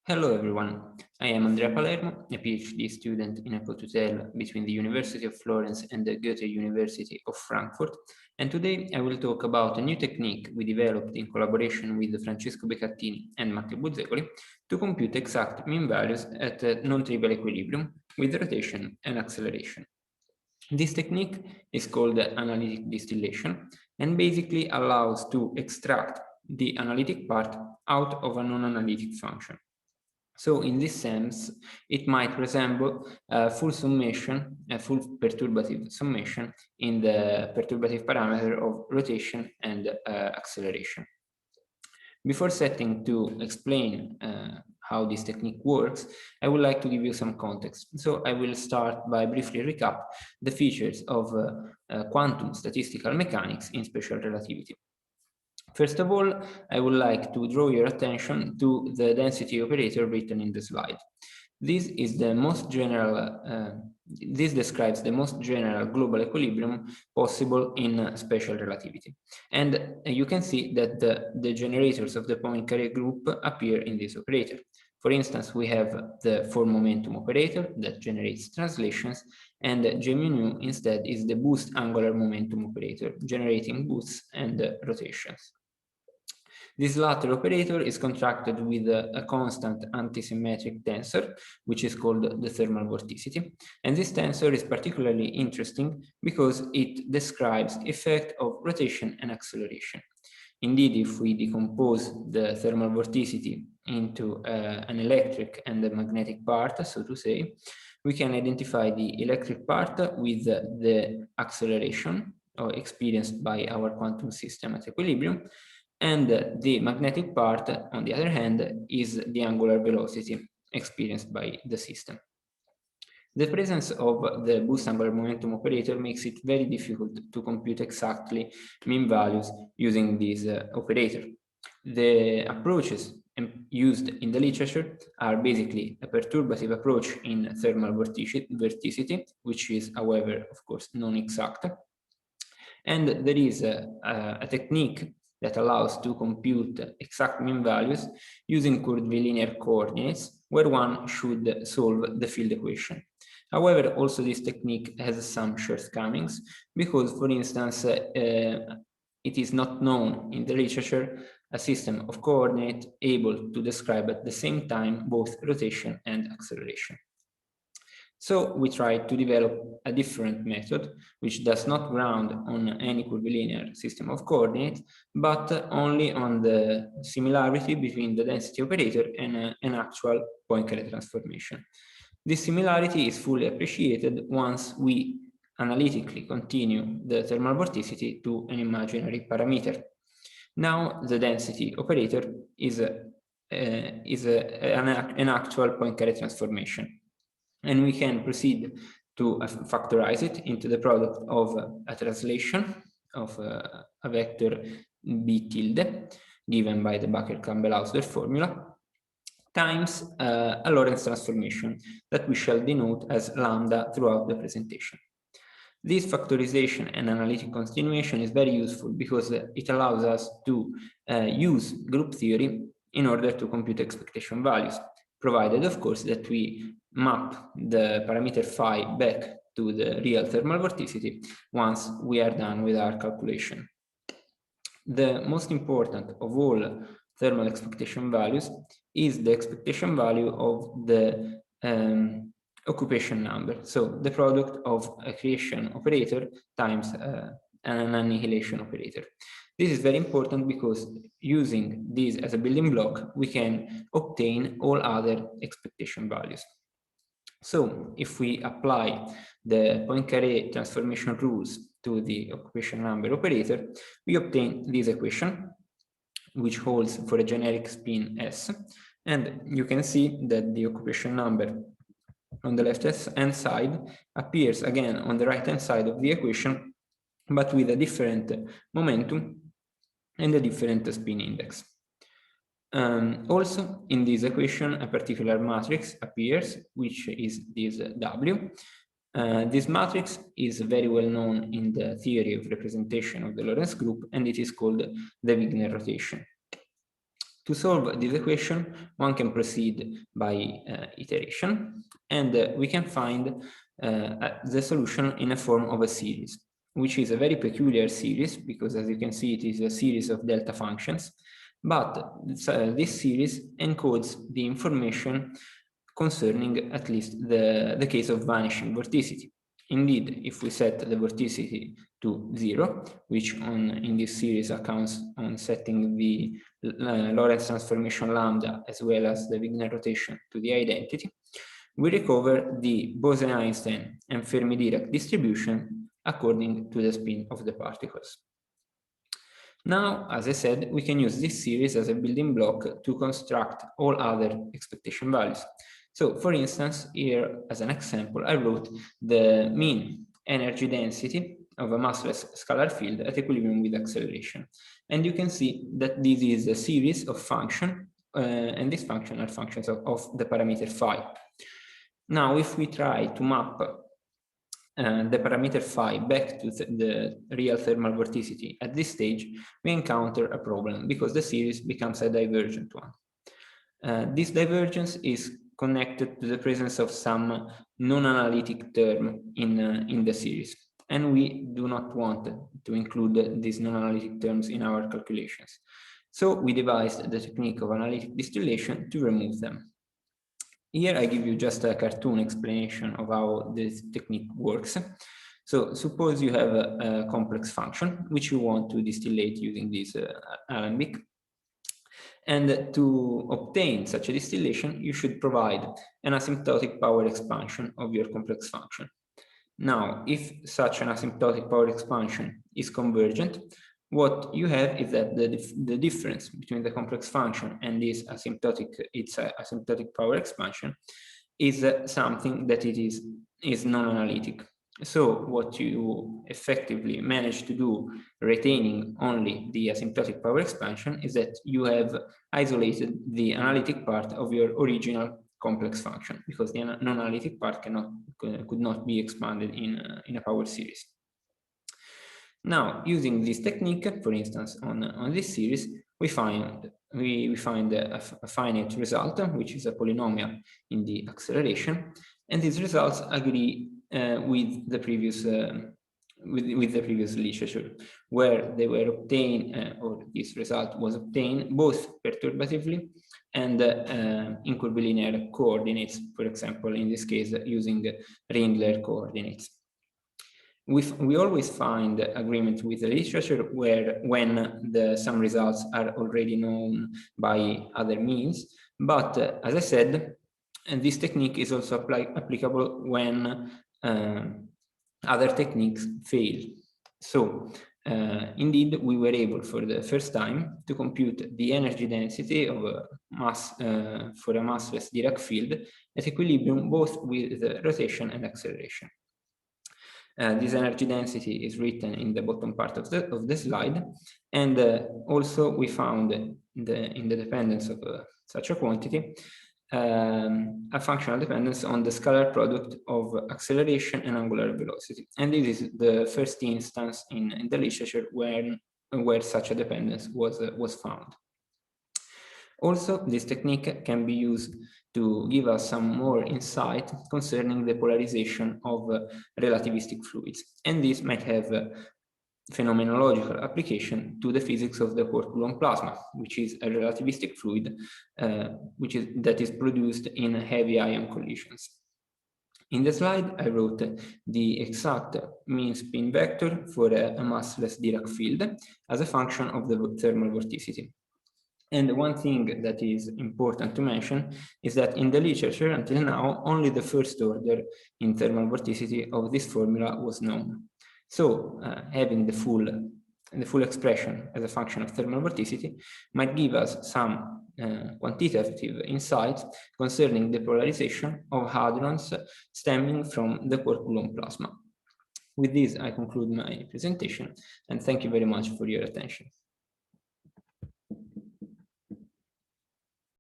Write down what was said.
Hello everyone, I am Andrea Palermo, a PhD student in a co-tutel between the University of Florence and the Goethe University of Frankfurt, and today I will talk about a new technique we developed in collaboration with Francesco Beccattini and Matteo Buzzecoli to compute exact mean values at a non-trivial equilibrium with rotation and acceleration. This technique is called analytic distillation and basically allows to extract the analytic part out of a non-analytic function. So in this sense, it might resemble a full summation, a full perturbative summation in the perturbative parameter of rotation and acceleration. Before setting to explain how this technique works, I would like to give you some context. So I will start by briefly recap the features of quantum statistical mechanics in special relativity. First of all, I would like to draw your attention to the density operator written in the slide. This is the most general, this describes the most general global equilibrium possible in special relativity. And you can see that the generators of the Poincare group appear in this operator. For instance, we have the four momentum operator that generates translations, and J mu nu instead is the boost angular momentum operator, generating boosts and rotations. This latter operator is contracted with a constant antisymmetric tensor, which is called the thermal vorticity. And this tensor is particularly interesting because it describes effect of rotation and acceleration. Indeed, if we decompose the thermal vorticity into an electric and a magnetic part, so to say, we can identify the electric part with the acceleration experienced by our quantum system at equilibrium, and the magnetic part, on the other hand, is the angular velocity experienced by the system. The presence of the boost angular momentum operator makes it very difficult to compute exactly mean values using this operator. The approaches used in the literature are basically a perturbative approach in thermal vorticity, which is, however, of course, non-exact. And there is a technique that allows to compute exact mean values using curvilinear coordinates, where one should solve the field equation. However, also this technique has some shortcomings because, for instance, it is not known in the literature a system of coordinates able to describe at the same time both rotation and acceleration. So we tried to develop a different method, which does not ground on any curvilinear system of coordinates, but only on the similarity between the density operator and an actual Poincare transformation. This similarity is fully appreciated once we analytically continue the thermal vorticity to an imaginary parameter. Now the density operator is an actual Poincare transformation. And we can proceed to factorize it into the product of a translation of a vector b tilde given by the Bacher-Campbell-Hausdorff formula times a Lorentz transformation that we shall denote as lambda throughout the presentation. This factorization and analytic continuation is very useful because it allows us to use group theory in order to compute expectation values, provided, of course, that we map the parameter phi back to the real thermal vorticity once we are done with our calculation. The most important of all thermal expectation values is the expectation value of the occupation number, so the product of a creation operator times an annihilation operator. This is very important because using this as a building block, we can obtain all other expectation values. So if we apply the Poincare transformation rules to the occupation number operator, we obtain this equation, which holds for a generic spin S. And you can see that the occupation number on the left-hand side appears again on the right-hand side of the equation, but with a different momentum and a different spin index. Also, in this equation, a particular matrix appears, which is this W. This matrix is very well known in the theory of representation of the Lorentz group, and it is called the Wigner rotation. To solve this equation, one can proceed by iteration, and we can find the solution in a form of a series, which is a very peculiar series because, as you can see, it is a series of delta functions, but this series encodes the information concerning at least the case of vanishing vorticity. Indeed, if we set the vorticity to 0, which in this series accounts on setting the Lorentz transformation lambda as well as the Wigner rotation to the identity, we recover the Bose-Einstein and Fermi-Dirac distribution according to the spin of the particles. Now, as I said, we can use this series as a building block to construct all other expectation values. So, for instance, here as an example, I wrote the mean energy density of a massless scalar field at equilibrium with acceleration. And you can see that this is a series of functions, and these functions are functions of the parameter phi. Now, if we try to map the parameter phi back to the real thermal vorticity at this stage, we encounter a problem because the series becomes a divergent one. This divergence is connected to the presence of some non-analytic term in the series, and we do not want to include these non-analytic terms in our calculations. So we devised the technique of analytic distillation to remove them. Here I give you just a cartoon explanation of how this technique works. So suppose you have a complex function which you want to distillate using this alembic. And to obtain such a distillation, you should provide an asymptotic power expansion of your complex function. Now, if such an asymptotic power expansion is convergent, what you have is that the difference between the complex function and this asymptotic power expansion is something that it is non-analytic. So what you effectively manage to do, retaining only the asymptotic power expansion, is that you have isolated the analytic part of your original complex function, because the non-analytic part could not be expanded in a power series. Now, using this technique, for instance, on this series, we find a finite result, which is a polynomial in the acceleration, and these results agree with the previous literature, where they were obtained, or this result was obtained both perturbatively and in curvilinear coordinates, for example, in this case, using Rindler coordinates. We always find agreement with the literature when some results are already known by other means, but as I said, this technique is also applicable when other techniques fail. So indeed, we were able for the first time to compute the energy density of a mass for a massless Dirac field at equilibrium both with rotation and acceleration. This energy density is written in the bottom part of the slide, and also we found in the dependence of such a quantity a functional dependence on the scalar product of acceleration and angular velocity, and this is the first instance in the literature where such a dependence was found. Also, this technique can be used to give us some more insight concerning the polarization of relativistic fluids, and this might have phenomenological application to the physics of the quark-gluon plasma, which is a relativistic fluid that is produced in heavy ion collisions. In the slide, I wrote the exact mean spin vector for a massless Dirac field as a function of the thermal vorticity. And one thing that is important to mention is that in the literature until now, only the first order in thermal vorticity of this formula was known. So having the full expression as a function of thermal vorticity might give us some quantitative insights concerning the polarization of hadrons stemming from the quark-gluon plasma. With this, I conclude my presentation, and thank you very much for your attention.